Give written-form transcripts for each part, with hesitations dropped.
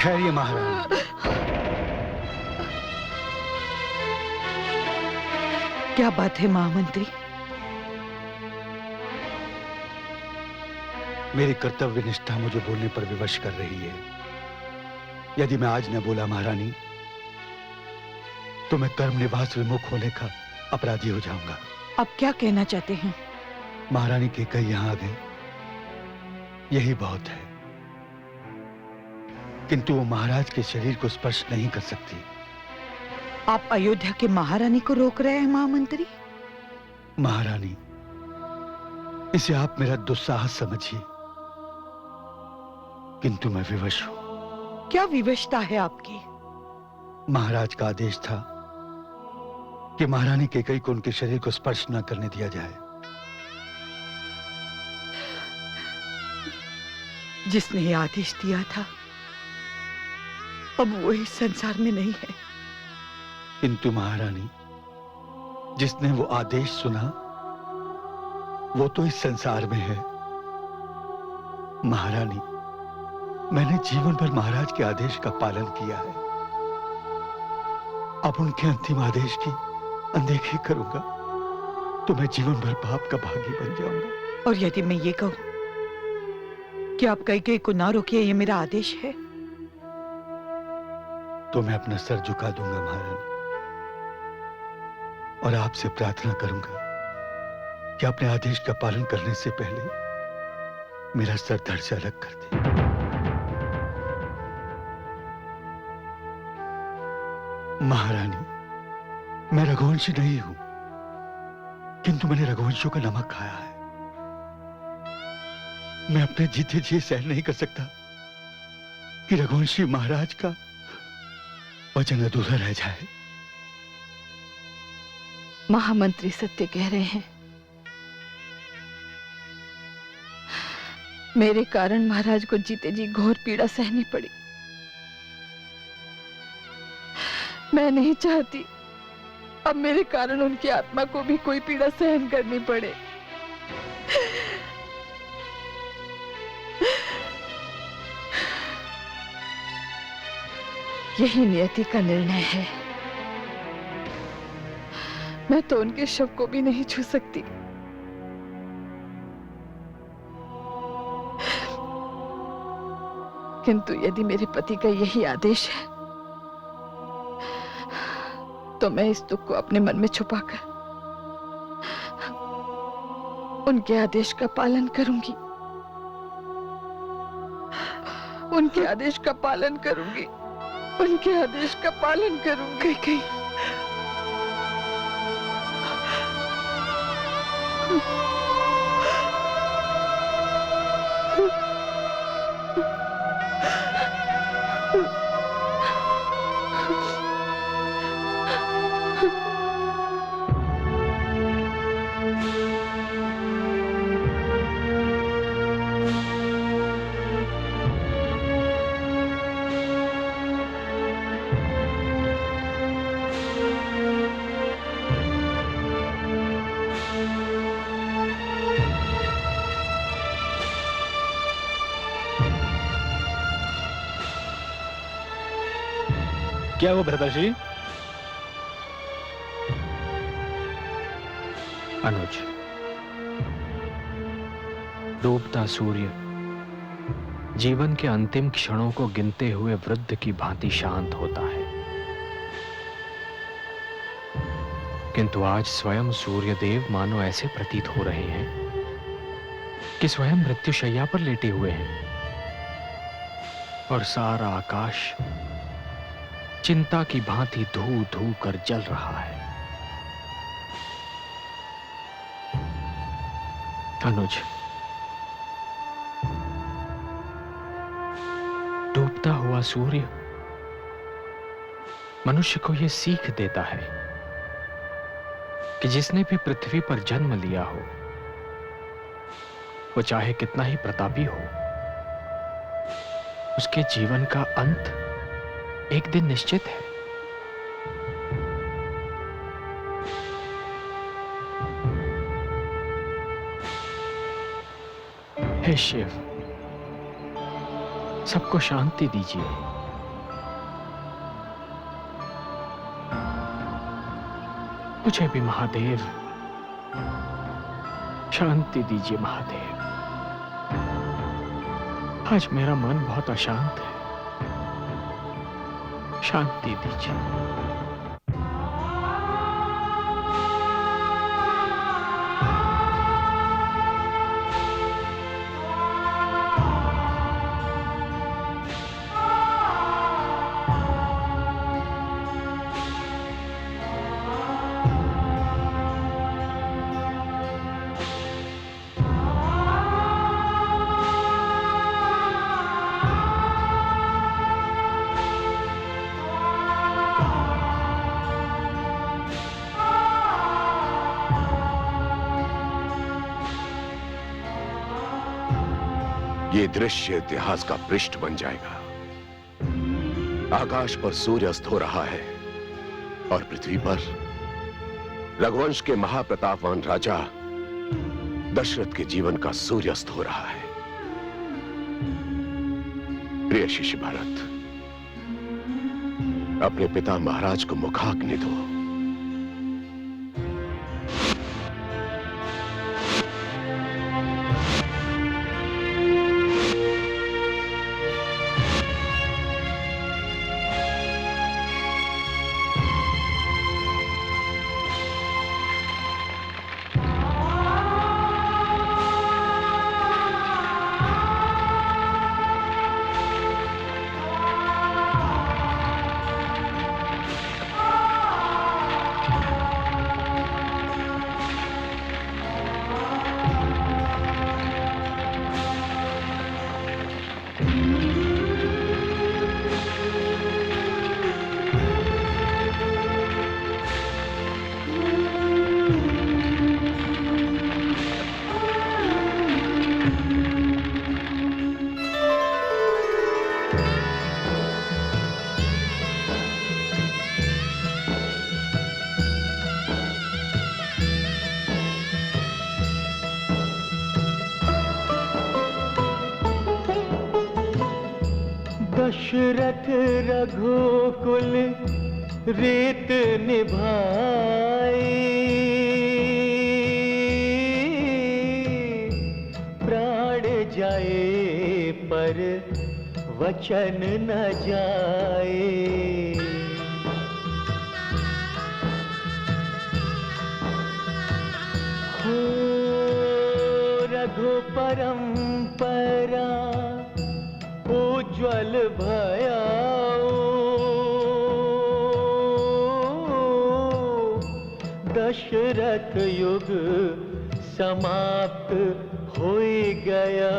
ठहरिए महारानी। क्या बात है महामंत्री? मेरी कर्तव्य निष्ठा मुझे बोलने पर विवश कर रही है। यदि मैं आज न बोला महारानी, तो मैं कर्म निवास विमुख होने का अपराधी हो जाऊंगा। अब क्या कहना चाहते हैं? महारानी कैकेयी यहां आ गई, यही बहुत है। किंतु वो महाराज के शरीर को स्पर्श नहीं कर सकती। आप अयोध्या के महारानी को रोक रहे हैं महामंत्री? महारानी, इसे आप मेरा दुस्साहस समझिए, किंतु मैं विवश हूं। क्या विवशता है आपकी? महाराज का आदेश था कि महारानी कैकेयी को उनके शरीर को स्पर्श न करने दिया जाए। जिसने ये आदेश दिया था, अब वो इस संसार में नहीं है। किंतु महारानी, जिसने वो आदेश सुना, वो तो इस संसार में है। महारानी, मैंने जीवन भर महाराज के आदेश का पालन किया है। अब उनके अंतिम आदेश की अनदेखी करूंगा तो मैं जीवन भर पाप का भागी बन जाऊंगा। और यदि मैं ये कहूं कि आप कैकेयी को ना रोकिए, ये मेरा आदेश है, तो मैं अपना सर झुका दूंगा महारानी, और आपसे प्रार्थना करूंगा कि अपने आदेश का पालन करने से पहले मेरा सर धड़ से अलग कर दे। महारानी, मैं रघुवंशी नहीं हूं, किंतु मैंने रघुवंशियों का नमक खाया है। मैं अपने जीते जी सहन नहीं कर सकता कि रघुवंशी महाराज का वचन अधूरा रह जाए। महामंत्री सत्य कह रहे हैं। मेरे कारण महाराज को जीते जी घोर पीड़ा सहनी पड़ी। मैं नहीं चाहती अब मेरे कारण उनकी आत्मा को भी कोई पीड़ा सहन करनी पड़े। यही नियति का निर्णय है। मैं तो उनके शव को भी नहीं छू सकती। किंतु यदि मेरे पति का यही आदेश है, तो मैं इस दुख को अपने मन में छुपाकर उनके आदेश का पालन करूंगी। उनके आदेश का पालन करूंगी। उनके आदेश का पालन करूंगी। कहीं क्या वो भ्राताश्री? अनुज, डूबता सूर्य जीवन के अंतिम क्षणों को गिनते हुए वृद्ध की भांति शांत होता है, किंतु आज स्वयं सूर्यदेव मानो ऐसे प्रतीत हो रहे हैं कि स्वयं मृत्युशैया पर लेटे हुए हैं, और सारा आकाश चिंता की भांति धू धू कर जल रहा है। अनुज, डूबता हुआ सूर्य मनुष्य को यह सीख देता है कि जिसने भी पृथ्वी पर जन्म लिया हो, वो चाहे कितना ही प्रतापी हो, उसके जीवन का अंत एक दिन निश्चित है। हे शिव, सबको शांति दीजिए। मुझे भी महादेव शांति दीजिए महादेव। आज मेरा मन बहुत अशांत है, शांति दीजिए। ये दृश्य इतिहास का पृष्ठ बन जाएगा। आकाश पर सूर्य अस्त हो रहा है और पृथ्वी पर रघुवंश के महाप्रतापवान राजा दशरथ के जीवन का सूर्य अस्त हो रहा है। प्रिय शिष्य भरत, अपने पिता महाराज को मुखाग्नि दो। दशरथ रघुकुल रीत निभाई, प्राण जाए पर वचन न जाए। हो रघु परंपरा उज्ज्वल भयाओ, दशरथ युग समाप्त हो गया।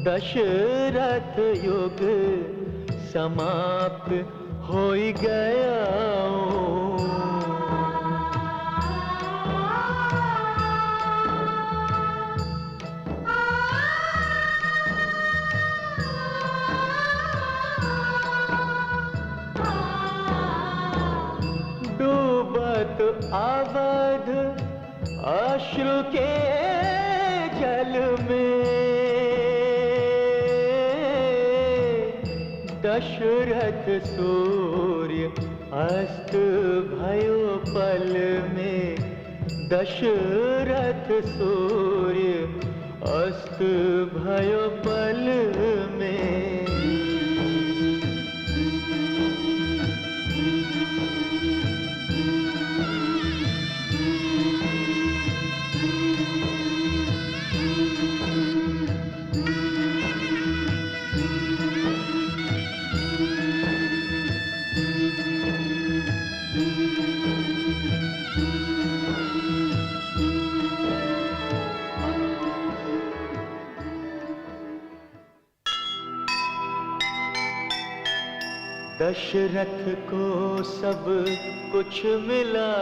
दशरथ युग समाप्त हो गया। अवध अश्रु के जल में, दशरथ सूर्य अस्त भयो पल में। दशरथ सूर्य अस्त भयो पल में। दशरथ को सब कुछ मिला,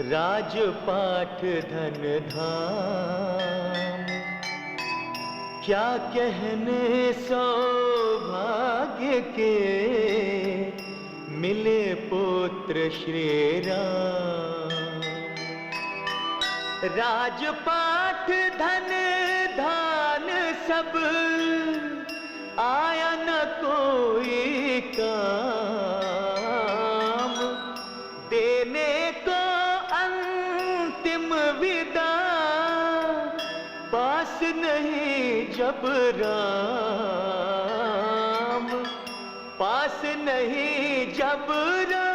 राजपाट धन धाम। क्या कहने सौभाग्य के, मिले पुत्र श्री राम। राजपाट धन धान सब आया न कोई काम। देव विदा, पास नहीं जब राम, पास नहीं जब राम।